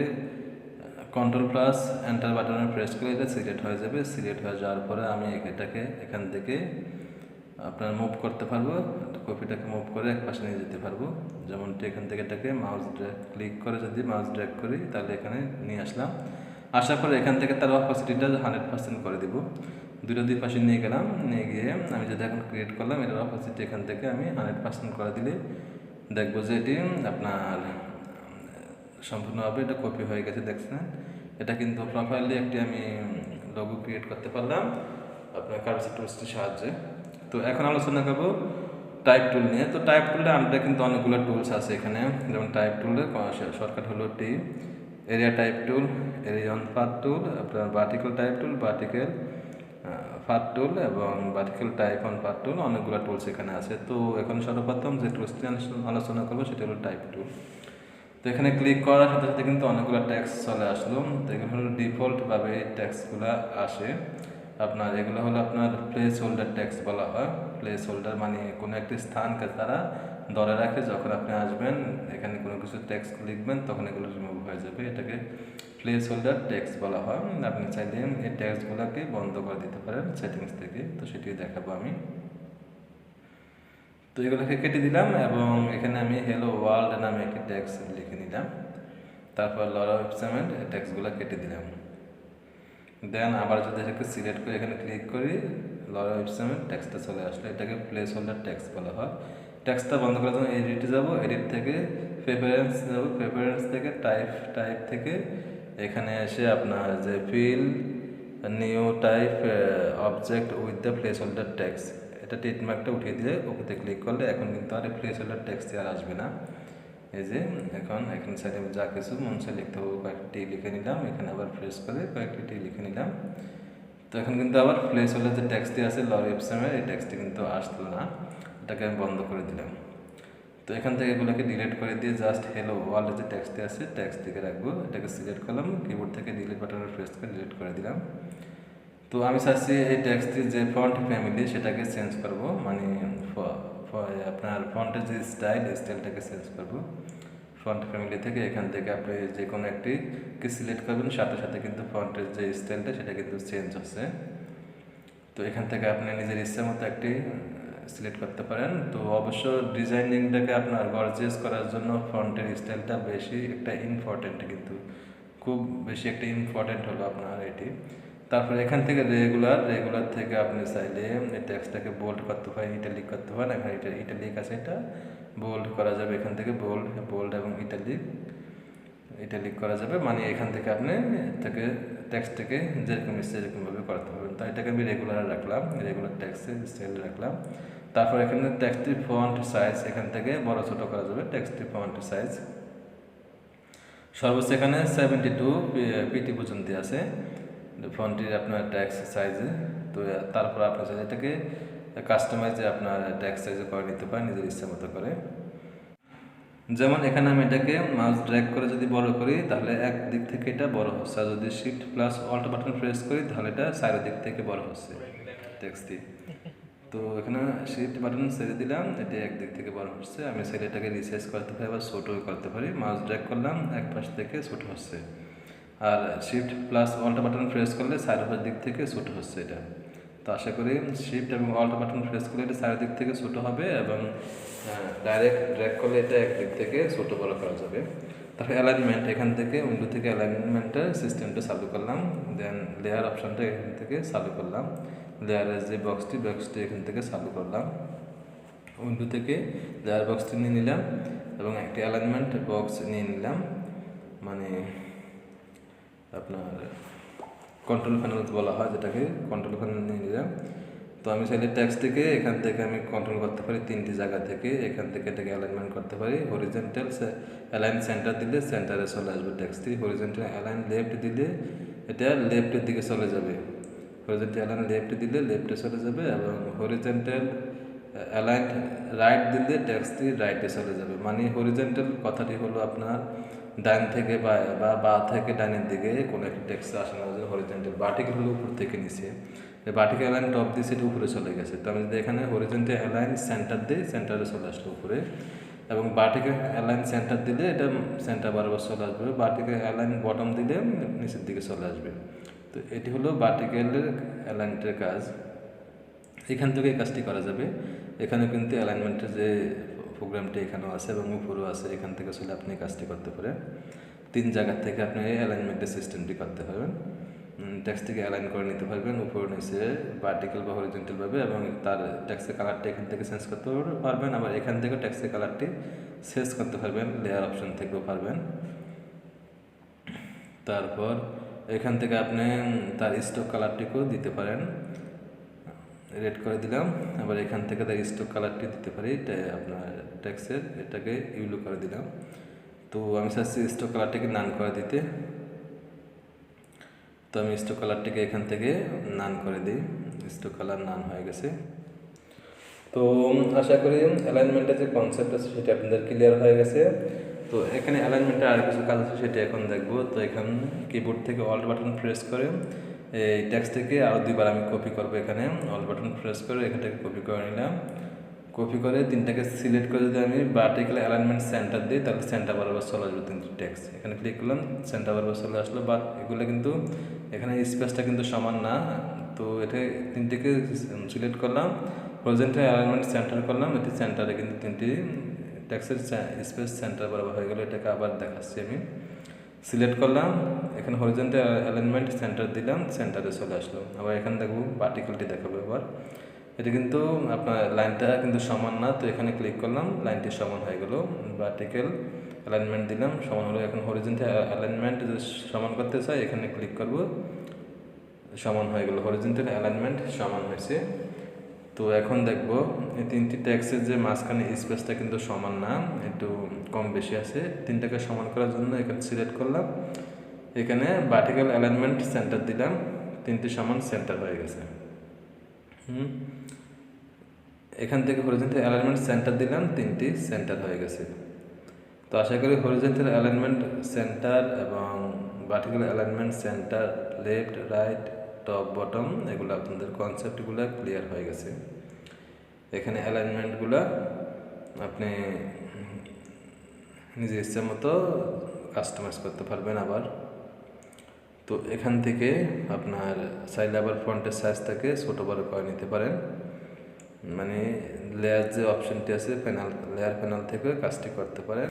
কন্ট্রোল প্লাস এন্টার বাটনে প্রেস করে এটা সিলেক্ট হয়ে যাবে। সিলেক্ট হয়ে যাওয়ার পরে আমি এটাকে এখান থেকে আপনার মুভ করতে পারবো, কপিটাকে মুভ করে এক পাশে নিয়ে যেতে পারবো। যেমনটি এখান থেকে এটাকে মাউস ড্র্যাগ ক্লিক করে যদি মাউস ড্র্যাগ করি তাহলে এখানে নিয়ে আসলাম। আসার পরে এখান থেকে তার অপাসিটিটা 100% করে দিব, দুই পাশে নিয়ে গেলাম, নিয়ে গিয়ে আমি যদি এখন ক্রিয়েট করলাম এটার অপাসিটি এখান থেকে আমি 100% করে দিলে দেখবো যে এটি আপনার সম্পূর্ণভাবে এটা কপি হয়ে গেছে। দেখছেন, এটা কিন্তু প্রপারলি একটি আমি লোগো ক্রিয়েট করতে পারলাম আপনার কার্ভেচার টুলসটির সাহায্যে। তো এখন আলোচনা করবো টাইপ টুল নিয়ে। তো টাইপ টুলে আমাদের কিন্তু অনেকগুলো টুলস আছে এখানে, যেমন টাইপ টুলে শর্টকাট হলো T, area type tool, area on path tool, আপনার vertical type tool, vertical path tool এবং vertical type on path tool, অনেকগুলো টুলস এখানে আছে। তো এখন সর্বপ্রথম যে টুলসটি আলোচনা করবো সেটা হলো টাইপ টুল। তো এখানে ক্লিক করার সাথে সাথে কিন্তু অনেকগুলো ট্যাক্স চলে আসলো। তো এগুলো হলো ডিফল্টভাবে এই ট্যাক্সগুলো আসে আপনার, এগুলো হলো আপনার প্লেস হোল্ডার ট্যাক্স বলা হয়। প্লেস হোল্ডার মানে কোনো একটি স্থানকে তারা ধরে রাখে, যখন আপনি আসবেন এখানে কোনো কিছু ট্যাক্স লিখবেন তখন এগুলো রিমুভ হয়ে যাবে, এটাকে প্লেস হোল্ডার ট্যাক্স বলা হয়। আপনি চাইলে এই ট্যাক্সগুলোকে বন্ধ করে দিতে পারেন সেটিংস থেকে, তো সেটি দেখাবো আমি। তো এগুলোকে কেটে দিলাম এবং এখানে আমি হেলো ওয়ার্ল্ড নামে একটি ট্যাক্স লিখে নিলাম, তারপর লরা ওয়েবসাইট ট্যাক্সগুলো কেটে দিলাম। দেন আবার যদি এটাকে সিলেক্ট করে এখানে ক্লিক করি লরা ওয়েবসাইট ট্যাক্সটা চলে আসলো, এটাকে প্লেস হোল্ডার ট্যাক্স বলা হয়। ট্যাক্সটা বন্ধ করার জন্য এডিটে যাব, এডিট থেকে প্রেফারেন্স যাব, প্রেফারেন্স থেকে টাইপ থেকে এখানে এসে আপনার যে fill new type object with the placeholder text, এটা টিকমার্কটা উঠিয়ে দিয়ে ওকেতে ক্লিক করলে এখন কিন্তু আর প্লেস হোল্ডার ট্যাক্স আর আসবে না। এই যে এখন এখানে সাইডে যা কিছু মন চাই লিখতে হবে কয়েকটি লিখে নিলাম, এখানে আবার প্রেস করে কয়েকটি লিখে নিলাম। তো এখন কিন্তু আবার প্লেস হোল্ডার যে ট্যাক্সটি আছে লরি এপসামের এই ট্যাক্সটি কিন্তু আসলো না, এটাকে আমি বন্ধ করে দিলাম। তো এখান থেকে এগুলোকে ডিলিট করে দিয়ে জাস্ট হেলো ওয়ার্ল্ডের যে ট্যাক্সটি আছে ট্যাক্স থেকে রাখবো, এটাকে সিলেক্ট করলাম, কিবোর্ড থেকে ডিলিট বাটনে প্রেস করে ডিলিট করে দিলাম। তো আমি চাচ্ছি এই ট্যাক্সটির যে ফন্ট ফ্যামিলি সেটাকে চেঞ্জ করব, মানে আপনার ফন্টের যে স্টাইলটাকে চেঞ্জ করব। ফন্ট ফ্যামিলি থেকে এখান থেকে আপনি যে কোনো একটিকে সিলেক্ট করবেন, সাথে সাথে কিন্তু ফন্টের যে স্টাইলটা সেটা কিন্তু চেঞ্জ হচ্ছে। তো এখান থেকে আপনি নিজের ইচ্ছা মতো একটি সিলেক্ট করতে পারেন। তো অবশ্য ডিজাইনিংটাকে আপনার গর্জিয়াস করার জন্য ফন্টের স্টাইলটা বেশি একটা ইম্পর্টেন্ট, কিন্তু খুব বেশি একটা ইম্পর্টেন্ট হলো আপনার এটি। তারপরে এখান থেকে রেগুলার থেকে আপনি চাইলে এই টেক্সটটাকে বোল্ড করতে পারেন, ইটালিক করতে পারেন। এখানে ইটালিক আছে, এটা বোল্ড করা যাবে, এখান থেকে বোল্ড এবং ইটালিক ইটালিক করা যাবে, মানে এখান থেকে আপনি টেক্সটটাকে যেরকম ইচ্ছে এরকমভাবে করতে পারবেন। তো এটাকে আমি রেগুলার রাখলাম, রেগুলার টেক্সটের স্টাইল রাখলাম। তারপর এখানে টেক্সটের ফন্ট সাইজ এখান থেকে বড় ছোট করা যাবে। টেক্সটের ফন্ট সাইজ সর্বোচ্চ এখানে 72 পিটি পর্যন্ত আছে ফন্টের আপনার টেক্সট সাইজে। তো তারপর আপনার এটাকে কাস্টমাইজ আপনার টেক্সট সাইজে করে নিতে পারেন নিজের ইচ্ছা মতো করে। যেমন এখানে আমি এটাকে মাউস ড্র্যাগ করে যদি বড় করি তাহলে এক দিক থেকে এটা বড় হচ্ছে, আর যদি shift plus alt button press করি তাহলে এটা চারি দিক থেকে বড় হচ্ছে টেক্সটটি। তো এখানে শিফট বাটন ছেড়ে দিলাম, এটা একদিক থেকে বড় হচ্ছে। আমি ছেড়ে এটাকে রিসাইজ করতে পারি, আবার ছোটও করতে পারি। মাউস ড্র্যাগ করলাম, এক পাশ থেকে ছোট হচ্ছে, আর shift plus alt button press করলে চারিপাশ দিক থেকে ছোট হচ্ছে এটা। তো আশা করি শিফট এবং অল্ট বাটন প্রেস করলে এটা চারিদিক থেকে ছোট হবে, এবং ডাইরেক্ট ড্র্যাগ করলে এটা একদিক থেকে ছোট বড় করা যাবে। তারপর অ্যালাইনমেন্ট, এখান থেকে উইন্ডো থেকে অ্যালাইনমেন্টের সিস্টেমটা চালু করলাম, দেন লেয়ার অপশানটা এখান থেকে চালু করলাম, লেয়ারের যে বক্সটি এখান থেকে চালু করলাম। উইন্ডো থেকে লেয়ার বক্সটি নিয়ে নিলাম এবং একটি অ্যালাইনমেন্ট বক্স নিয়ে নিলাম, মানে আপনার কন্ট্রোল প্যানেল বলা হয় যেটাকে, কন্ট্রোল প্যানেল নিয়ে নিলাম। তো আমি চাইলে টেক্সট থেকে এখান থেকে আমি কন্ট্রোল করতে পারি তিনটি জায়গা থেকে। এখান থেকে এটাকে অ্যালাইনমেন্ট করতে পারি। হরিজেন্টাল অ্যালাইন সেন্টার দিলে সেন্টারে চলে আসবে টেক্সটটি। হরিজেন্টাল অ্যালাইন লেফট দিলে এটা লেফটের দিকে চলে যাবে। হরিজেন্টাল অ্যালাইন লেফট দিলে লেফটে চলে যাবে, এবং হরিজেন্টাল অ্যালাইন রাইট দিলে টেক্সটটি রাইটে চলে যাবে। মানে হরিজেন্টাল কথাটি হলো আপনার ডান থেকে বা থেকে ডানের দিকে কোনো একটা টেক্সট আসে না, হরিজেন্টাল। ভার্টিক্যাল হলো উপর থেকে নিচে, ভার্টিক্যাল অ্যালাইন টপ দিয়ে সেটা উপরে চলে গেছে। তো আমি যদি এখানে হরিজেন্টাল অ্যালাইন সেন্টার দিই, সেন্টারে চলে আসলো উপরে, এবং ভার্টিক্যাল অ্যালাইন সেন্টার দিলে এটা সেন্টার বরাবর চলে আসবে। ভার্টিক্যাল অ্যালাইন বটম দিলে নিচের দিকে চলে আসবে। তো এটি হলো ভার্টিক্যালের অ্যালাইনটের কাজ। এখান থেকে এই কাজটি করা যাবে। এখানে কিন্তু অ্যালাইনমেন্টের যে প্রোগ্রামটি এখানেও আছে এবং উপরেও আছে, এখান থেকে আসলে আপনি কাজটি করতে পারেন। তিন জায়গার থেকে আপনি এই অ্যালাইনমেন্টের সিস্টেমটি করতে পারবেন। টেক্সটটিকে অ্যালাইন করে নিতে পারবেন উপর নিচে ভার্টিক্যাল বা হরিজন্টালভাবে, এবং তার টেক্সটের কালারটি এখান থেকে চেঞ্জ করতে পারবেন। আবার এখান থেকে টেক্সটের কালারটি চেঞ্জ করতে পারবেন, লেয়ার অপশন থেকেও পারবেন। তারপর এখান থেকে আপনি তার স্টক কালারটিকেও দিতে পারেন, রেড করে দিলাম। আবার এখান থেকে তার স্টক কালারটি দিতে পারি আপনার টেক্সটের, এটাকে ইউলো করে দিলাম। তো আমি চাচ্ছি স্টক কালারটিকে নান করে দিতে, তো আমি স্টক কালারটিকে এখান থেকে নান করে দিই। স্টক কালার নান হয়ে গেছে। তো আশা করি অ্যালাইনমেন্টের যে কনসেপ্ট আছে সেটা আপনাদের ক্লিয়ার হয়ে গেছে। তো এখানে অ্যালাইনমেন্টের আর কিছু কাজ আছে সেটা এখন দেখবো। তো এখানে কিবোর্ড থেকে অল্ট বাটন প্রেস করে এই টেক্সটটিকে আরও দুইবার আমি কপি করবো। এখানে অল্ট বাটন প্রেস করে এখানটাকে কপি করে নিলাম। কপি করে তিনটাকে সিলেক্ট করে যদি আমি ভার্টিক্যাল অ্যালাইনমেন্ট সেন্টার দিই তাহলে সেন্টার বরাবর চলে আসবে তিনটি টেক্সট। এখানে ক্লিক করলাম, সেন্টার বরাবর চলে আসলো। বাট এগুলো কিন্তু এখানে স্পেসটা কিন্তু সমান না। তো এটা তিনটিকে সিলেক্ট করলাম, হরিজন্টাল অ্যালাইনমেন্ট সেন্টার করলাম, এটি সেন্টারে কিন্তু তিনটি টেক্সটের স্পেস সেন্টার বরাবর হয়ে গেল। এটাকে আবার দেখাচ্ছি আমি। সিলেক্ট করলাম, এখানে হরিজন্টাল অ্যালাইনমেন্ট সেন্টার দিলাম, সেন্টারে চলে আসলো। আবার এখানে দেখবো ভার্টিক্যালটি দেখাবো এবার। এটা কিন্তু আপনার লাইনটা কিন্তু সমান না, তো এখানে ক্লিক করলাম, লাইনটি সমান হয়ে গেল। ভার্টিক্যাল অ্যালাইনমেন্ট দিলাম, সমান হলো। এখন হরিজন্টাল অ্যালাইনমেন্ট যদি সমান করতে চাই এখানে ক্লিক করব, সমান হয়ে গেল। হরিজন্টাল অ্যালাইনমেন্ট সমান হয়েছে। তো এখন দেখব এই তিনটি টেক্সটের যে মাঝখানে স্পেসটা কিন্তু সমান না, একটু কম বেশি আছে। তিনটাকে সমান করার জন্য এখানে সিলেক্ট করলাম, এখানে ভার্টিক্যাল অ্যালাইনমেন্ট সেন্টার দিলাম, তিনটি সমান সেন্টার হয়ে গেছে। এখান থেকে হরিজন্টাল অ্যালাইনমেন্ট সেন্টার দিলাম, তিনটি সেন্টার হয়ে গেছে। তো আশা করি হরিজন্টাল অ্যালাইনমেন্ট সেন্টার এবং vertical alignment centre, left right top bottom, এগুলো আপনাদের কনসেপ্টগুলো ক্লিয়ার হয়ে গেছে। এখানে অ্যালাইনমেন্টগুলো আপনি নিজের ইচ্ছা মতো কাস্টমাইজ করতে পারবেন আবার। তো এখান থেকে আপনার চাইলে আবার ফন্টের সাইজটাকে ছোটো বড় করে নিতে পারেন, মানে লেয়ার যে অপশনটি আছে লেয়ার প্যানেল থেকে কাজটি করতে পারেন।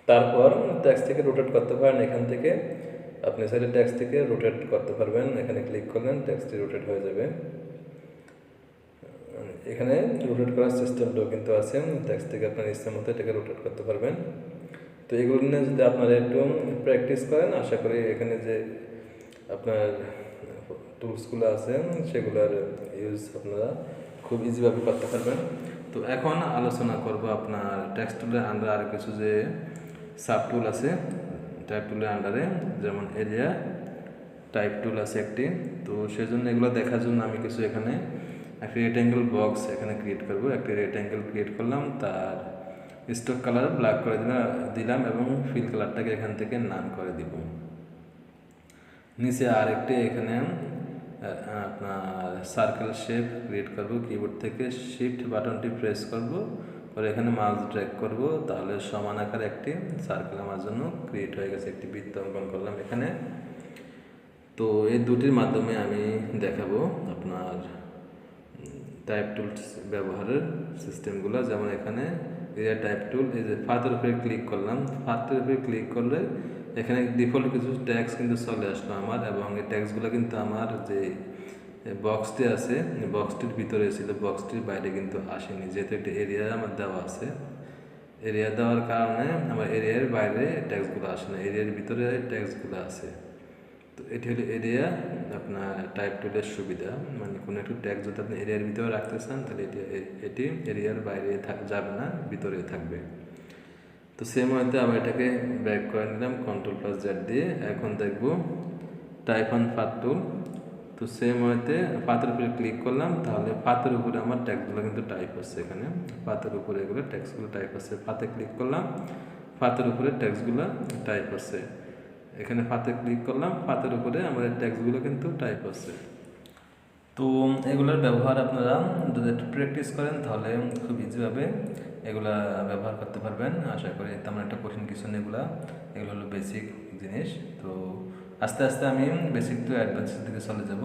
তারপর টেক্সট থেকে রোটেট করতে পারেন। এখান থেকে আপনি চাইলে টেক্সট থেকে রোটেট করতে পারবেন। এখানে ক্লিক করলেন, টেক্সটটি রোটেট হয়ে যাবে। এখানে রোটেট করার সিস্টেমটাও কিন্তু আছে, টেক্সট থেকে আপনার ইচ্ছা মতো এটাকে রোটেট করতে পারবেন। তো এগুলো নিয়ে যদি আপনারা একটু প্র্যাকটিস করেন, আশা করি এখানে যে আপনার টুলসগুলো আছে সেগুলোর ইউজ আপনারা খুব ইজিভাবে করতে পারবেন। তো এখন আলোচনা করব আপনার টেক্সট টুলের আন্ডারে আর কিছু যে সাব টুল আছে টাইপ টুলের আন্ডারে, যেমন এরিয়া টাইপ টুল আছে একটি। তো সেজন্য এগুলো দেখার জন্য আমি কিছু এখানে একটি রেক্ট্যাঙ্গেল বক্স এখানে ক্রিয়েট করব। একটি রেক্ট্যাঙ্গেল ক্রিয়েট করলাম, তার স্টক কালার ব্ল্যাক করে দিলাম এবং ফিল কালারটাকে এখান থেকে নান করে দিব। নিচে আরেকটি এখানে আপনার সার্কেল শেপ ক্রিয়েট করব। কিবোর্ড থেকে শিফট বাটনটি প্রেস করব, পরে এখানে মাউস ড্র্যাগ করব, তাহলে সমান আকার একটি সার্কেল আমার জন্য ক্রিয়েট হয়ে গেছে। একটি বৃত্ত অঙ্কন করলাম এখানে। তো এই দুটির মাধ্যমে আমি দেখাবো আপনার টাইপ টুলস ব্যবহারের সিস্টেমগুলো। যেমন এখানে এরিয়া টাইপ টুল, এই যে ফাতের উপরে ক্লিক করলাম, ফাতের উপরে ক্লিক করলে এখানে ডিফল্ট কিছু ট্যাক্স কিন্তু চলে আসলো আমার, এবং এই ট্যাক্সগুলো কিন্তু আমার যে বক্সটি আছে বক্সটির ভিতরে ছিল, বক্সটির বাইরে কিন্তু আসেনি, যেহেতু একটা এরিয়া আমার দেওয়া আছে। এরিয়া দেওয়ার কারণে আমার এরিয়ার বাইরে ট্যাক্সগুলো আসে না, এরিয়ার ভিতরে ট্যাক্সগুলো আছে। তো এটি হলো এরিয়া আপনার টাইপ টুলের সুবিধা। মানে কোনো একটু ট্যাগ যদি আপনি এরিয়ার ভিতরে রাখতে চান তাহলে এটি এরিয়ার বাইরে যাবে না, ভিতরে থাকবে। তো সেম হয়তো আবার এটাকে ব্যাক করে নিলাম Ctrl+Z দিয়ে। এখন দেখব টাইপ অন পাথ টুল। তো সেম হয়তো পাথের উপরে ক্লিক করলাম, তাহলে পাথের উপরে আমার ট্যাক্সগুলো কিন্তু টাইপ হচ্ছে। এখানে পাথের উপরে এগুলো ট্যাক্সগুলো টাইপ হচ্ছে। পাথে ক্লিক করলাম, পাথের উপরে ট্যাক্সগুলো টাইপ হচ্ছে। এখানে পাতে ক্লিক করলাম, পাতের উপরে আমার ট্যাক্সগুলো কিন্তু টাইপ হচ্ছে। তো এগুলোর ব্যবহার আপনারা যদি একটু প্র্যাকটিস করেন তাহলে খুব ইজিভাবে এগুলা ব্যবহার করতে পারবেন। আশা করি তেমন একটা কঠিন কিছু নেই এগুলো হলো বেসিক জিনিস। তো আস্তে আস্তে আমি বেসিক টু অ্যাডভান্সের দিকে চলে যাব।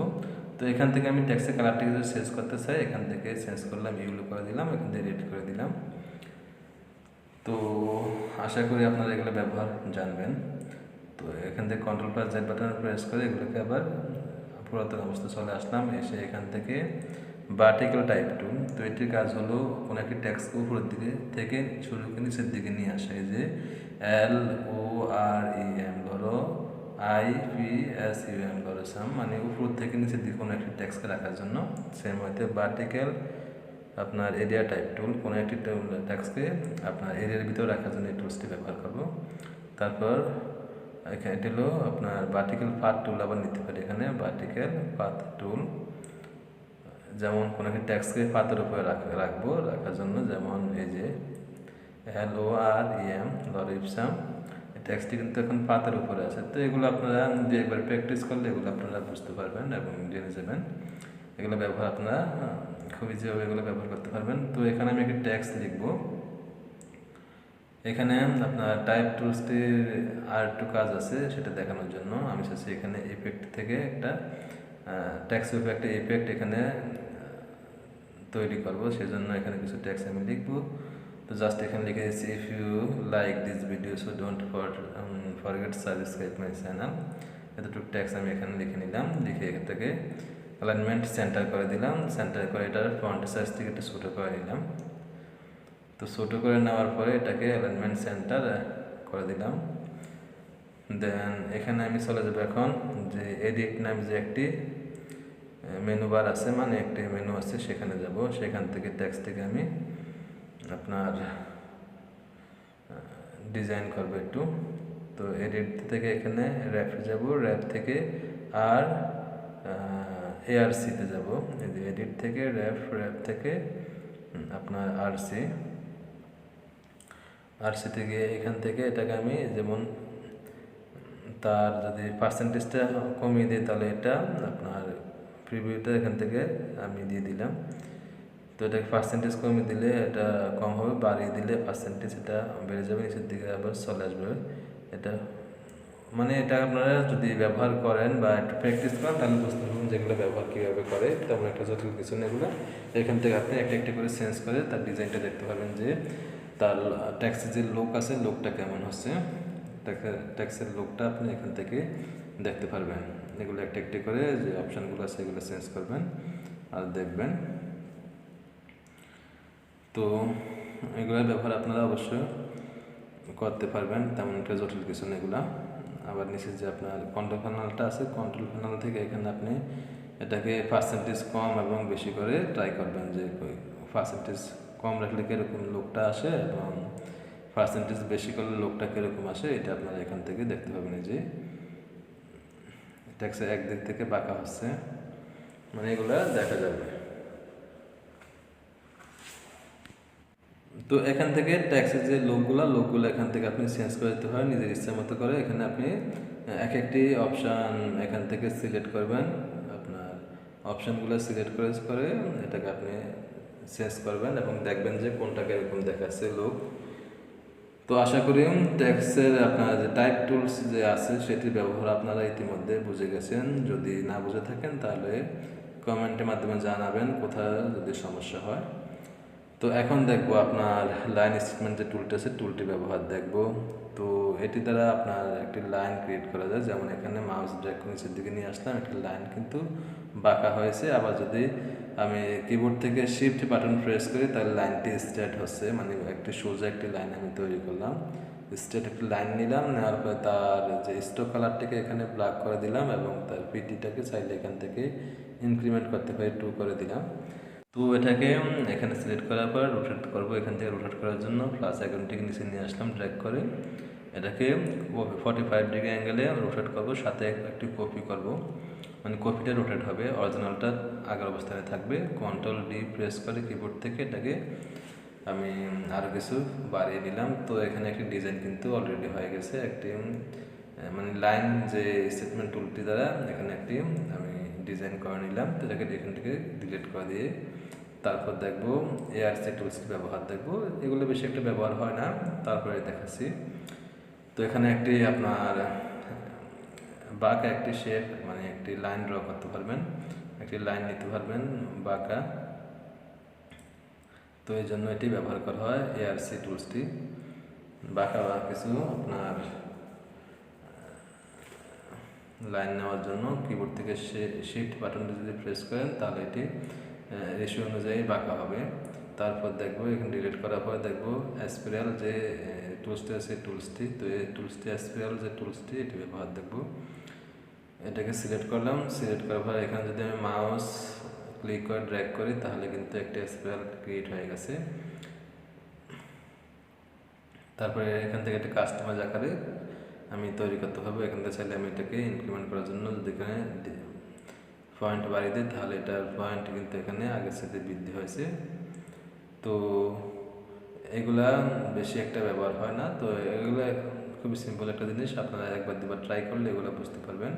তো এখান থেকে আমি ট্যাক্সের কালারটাকে যদি চেঞ্জ করতে চাই, এখান থেকে চেঞ্জ করলাম, ইউলো করে দিলাম, এখান থেকে রেড করে দিলাম। তো আশা করি আপনারা এগুলো ব্যবহার জানবেন। তো এখান থেকে Ctrl+Z বাটন প্রেস করে এগুলোকে আবার পুরাতন অবস্থা চলে আসলাম। এসে এখান থেকে ভার্টিক্যাল টাইপ টুল। তো এটির কাজ হলো কোনো একটি টেক্সটকে উপরের দিকে থেকে শুরু করে নিচের দিকে নিয়ে আসা। এই যে LOREM ধরো IPSUM ধরো সাম, মানে উপর থেকে নিচের দিকে কোনো একটি টেক্সটকে রাখার জন্য। সেম হইতে ভার্টিক্যাল আপনার এরিয়া টাইপ টুল, কোনো একটি টেক্সটকে আপনার এরিয়ার ভিতরে রাখার জন্য এই টুলসটি ব্যবহার করব। তারপর এখানে এটি হলো আপনার ভার্টিক্যাল পাথ টুল আবার নিতে পারি। এখানে ভার্টিক্যাল পাথ টুল, যেমন কোনো একটি ট্যাক্সকে পাতের উপরে রাখার জন্য, যেমন এই যে LOREM লরিপসাম, এই ট্যাক্সটি কিন্তু এখন পাতের উপরে আছে। তো এগুলো আপনারা যে একবার প্র্যাকটিস করলে এগুলো আপনারা বুঝতে পারবেন এবং জেনে যাবেন। এগুলো ব্যবহার আপনারা খুব ইজিভাবে এগুলো ব্যবহার করতে পারবেন। তো এখানে আমি একটি ট্যাক্স লিখব। এখানে আপনার টাইপ টুলসটির আর একটু কাজ আছে, সেটা দেখানোর জন্য আমি চাচ্ছি এখানে ইফেক্ট থেকে একটা ট্যাক্স উপরে একটা ইফেক্ট এখানে তৈরি করব। সেজন্য এখানে কিছু ট্যাক্স আমি লিখব। তো জাস্ট এখানে লিখে দিচ্ছি, if you like this video so don't forget subscribe my channel. এতটুকু ট্যাক্স আমি এখানে লিখে নিলাম। লিখে এখান থেকে অ্যালাইনমেন্ট সেন্টার করে দিলাম। সেন্টার করে এটার ফন্ট সাইজ থেকে একটু ছোটো করে নিলাম। তো ছোটো করে নেওয়ার পরে এটাকে অ্যালাইনমেন্ট সেন্টার করে দিলাম। দেন এখানে আমি চলে যাবো এখন যে এডিট নাম যে একটি মেনু বার আছে, মানে একটি মেনু আছে, সেখানে যাব। সেখান থেকে টেক্সট থেকে আমি আপনার ডিজাইন করব একটু। তো এডিট থেকে এখানে র্যাপে যাব, র্যাপ থেকে আর ARC-তে যাব। এই যে এডিট থেকে র্যাপ থেকে আপনার RC থেকে এখান থেকে এটাকে আমি যেমন তার যদি পার্সেন্টেজটা কমিয়ে দিই তাহলে এটা আপনার প্রিভিউটা এখান থেকে আমি দিয়ে দিলাম। তো এটাকে পার্সেন্টেজ কমিয়ে দিলে এটা কম হবে, বাড়িয়ে দিলে পার্সেন্টেজ এটা বেড়ে যাবে, নিচের দিকে আবার চলে আসবে। এটা মানে এটা আপনারা যদি ব্যবহার করেন বা একটু প্র্যাকটিস করেন তাহলে বুঝতে পারবেন যেগুলো ব্যবহার কীভাবে করে। তেমন একটা জটিল কিছু নেই এগুলো। এখান থেকে আপনি একটা একটা করে চেঞ্জ করে তার ডিজাইনটা দেখতে পারবেন যে তার ট্যাক্সের যে লুক আছে লুকটা কেমন হচ্ছে। ট্যাক্সের লুকটা আপনি এখান থেকে দেখতে পারবেন। এগুলো একটা একটা করে যে অপশানগুলো আছে এগুলো চেঞ্জ করবেন আর দেখবেন। তো এগুলোর ব্যবহার আপনারা অবশ্যই করতে পারবেন, তেমন একটা জটিল কিছু না এগুলা। আবার নিচে যে আপনার কন্ট্রোল প্যানেলটা আছে, কন্ট্রোল প্যানেল থেকে এখানে আপনি এটাকে পার্সেন্টেজ কম এবং বেশি করে ট্রাই করবেন, যে পার্সেন্টেজ কম রাখলে কীরকম লোকটা আসে এবং পার্সেন্টেজ বেশি করলে লোকটা কীরকম আসে, এটা আপনারা এখান থেকে দেখতে পাবেন। এই যে ট্যাক্সে একদিক থেকে বাঁকা হচ্ছে, মানে এগুলা দেখা যাবে। তো এখান থেকে ট্যাক্সের যে লোকগুলো এখান থেকে আপনি চেঞ্জ করে দিতে হয় নিজের ইচ্ছা মতো করে। এখানে আপনি এক একটি অপশান এখান থেকে সিলেক্ট করবেন, আপনার অপশানগুলো সিলেক্ট করে এটাকে আপনি চেঞ্জ করবেন এবং দেখবেন যে কোনটা কীরকম দেখাচ্ছে লোক। তো আশা করি ট্যাক্সের আপনার যে টাইপ টুলস যে আছে সেটির ব্যবহার আপনারা ইতিমধ্যে বুঝে গেছেন। যদি না বুঝে থাকেন তাহলে কমেন্টের মাধ্যমে জানাবেন কোথায় যদি সমস্যা হয়। তো এখন দেখবো আপনার লাইন স্টেটমেন্ট যে টুলটা আছে টুলটি ব্যবহার দেখব। তো এটি দ্বারা আপনার একটি লাইন ক্রিয়েট করা যায়, যেমন এখানে মাউস ড্র্যাগ নিচের দিকে নিয়ে আসলাম, একটি লাইন কিন্তু বাঁকা হয়েছে। আবার যদি আমি কিবোর্ড থেকে শিফট বাটন প্রেস করি তাহলে লাইনটি স্ট্রেট হচ্ছে, মানে একটি সোজা একটি লাইন আমি তৈরি করলাম। স্ট্রেট একটি লাইন নিলাম, নেওয়ার পরে তার যে স্ট্রোক কালারটিকে এখানে ব্ল্যাক করে দিলাম এবং তার পিটিটাকে চাইলে এখান থেকে ইনক্রিমেন্ট করতে পারি 2 করে দিলাম। তো এটাকে এখানে সিলেক্ট করার পর রোটেট করব। এখান থেকে রোটেট করার জন্য প্লাস আইকনটিকে নিচে নিয়ে আসলাম ড্র্যাগ করে, এটাকে 45 ডিগ্রি অ্যাঙ্গেলে রোটেট করব, সাথে একটি কপি করব, মানে কপিটা রোটেট হবে, অরিজিনালটা আগের অবস্থানে থাকবে। কন্ট্রোল ডি প্রেস করে কিবোর্ড থেকে এটাকে আমি আরও কিছু বাড়িয়ে নিলাম। তো এখানে একটি ডিজাইন কিন্তু অলরেডি হয়ে গেছে, একটি মানে লাইন যে স্টেটমেন্ট টুলটি দ্বারা এখানে একটি আমি ডিজাইন করে নিলাম। তো এটাকে এখান থেকে ডিলিট করে দিয়ে তারপর দেখবো এআরসি টুলসটি ব্যবহার দেখবো। এগুলো বেশি একটা ব্যবহার হয় না, তারপরে দেখাচ্ছি। তো এখানে একটি আপনার বাঁকা একটি শেপ, মানে একটি লাইন ড্র করতে পারবেন, একটি লাইন নিতে পারবেন বাঁকা। তো এই জন্য এটি ব্যবহার করা হয় এআরসি টুলসটি। বাঁকা কিছু আপনার লাইন নেওয়ার জন্য কিবোর্ড থেকে শিফট বাটনটি যদি প্রেস করেন তাহলে এটি রেশিও অনুযায়ী বাঁকা হবে। তারপর দেখবো এখানে ডিলিট করার পর দেখবো স্পাইরাল যে টুলসটি আছে টুলসটি, তো এই টুলসটি স্পাইরাল যে টুলসটি এটি ব্যবহার দেখবো। এটাকে সিলেক্ট করলাম, সিলেক্ট করার পর এখানে যদি আমি মাউস ক্লিক করে ড্র্যাগ করি তাহলে কিন্তু একটা স্পাইরাল ক্রিয়েট হয়ে গেছে। তারপরে এখান থেকে একটা কাস্টমাইজ আকারে আমি তৈরি করতে হবে। এখান থেকে চাইলে আমি এটাকে ইনক্রিমেন্ট করার জন্য যদি এখানে পয়েন্ট বাড়িয়ে দিই তাহলে এটার পয়েন্ট কিন্তু এখানে আগের সাথে বৃদ্ধি হয়েছে। তো এগুলা বেশি একটা ব্যবহার হয় না, তো এগুলো খুবই সিম্পল একটা জিনিস, আপনারা একবার দুবার ট্রাই করলে এগুলো বুঝতে পারবেন।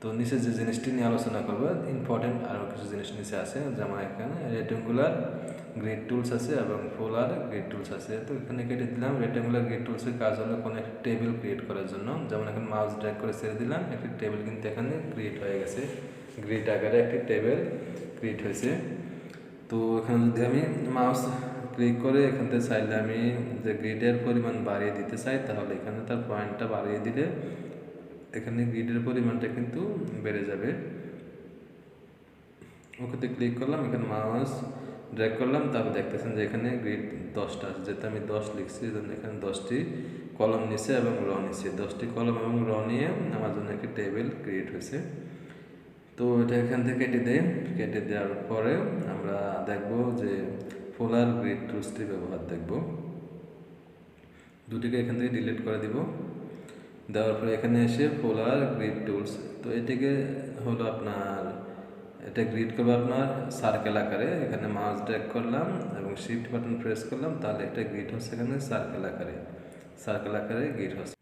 তো নিচে যে জিনিসটি নিয়ে আলোচনা করবো, ইম্পর্টেন্ট আরও কিছু জিনিস নিচে আছে, যেমন এখানে রেক্টেঙ্গুলার গ্রিড টুলস আছে এবং পোলার গ্রিড টুলস আছে। তো এখানে কেটে দিলাম। রেক্টেঙ্গুলার গ্রিড টুলসের কাজ হলো কোনো একটি টেবিল ক্রিয়েট করার জন্য, যেমন এখানে মাউস ড্র্যাগ করে ছেড়ে দিলাম, একটি টেবিল কিন্তু এখানে ক্রিয়েট হয়ে গেছে, গ্রিড আকারে একটি টেবিল ক্রিয়েট হয়েছে। তো এখানে যদি আমি মাউস ক্লিক করে এখান থেকে চাইলে আমি যে গ্রিডের পরিমাণ বাড়িয়ে দিতে চাই তাহলে এখানে তার পয়েন্টটা বাড়িয়ে দিলে এখানে গ্রিডের পরিমাণটা কিন্তু বেড়ে যাবে। ওকেতে ক্লিক করলাম, এখানে মাউস ড্র্যাগ করলাম, তারপর দেখতেছেন যে এখানে গ্রিড 10টা আছে, যেহেতু আমি 10 লিখছি এই জন্য এখানে 10টি কলম নিচ্ছে এবং র নিচ্ছে, 10টি কলম এবং র নিয়ে আমার জন্য একটি টেবিল ক্রিয়েট হয়েছে। তো এটা এখান থেকে কেটে দেওয়ার পরে আমরা দেখব যে পোলার গ্রিড টুলসটি ব্যবহার দেখব। দুটিকে এখান থেকে ডিলিট করে দিব, দেওয়ার পরে এখানে এসে পোলার গ্রিড টুলস, তো এটিকে হলো আপনার এটা গ্রিড করবো আপনার সার্কেল আকারে। এখানে মাউস ড্র্যাগ করলাম এবং শিফট বাটন প্রেস করলাম, তাহলে এটা গ্রিড হচ্ছে এখানে সার্কেল আকারে গ্রিড হচ্ছে।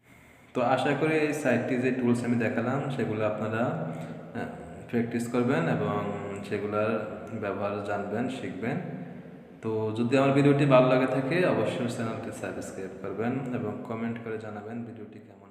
তো আশা করি এই সাইটটি যে টুলস আমি দেখালাম সেগুলো আপনারা প্র্যাকটিস করবেন এবং সেগুলোর ব্যবহার জানবেন, শিখবেন। তো যদি আমার ভিডিওটি ভালো লাগে থাকে অবশ্যই চ্যানেলটি সাবস্ক্রাইব করবেন এবং কমেন্ট করে জানাবেন ভিডিওটি কেমন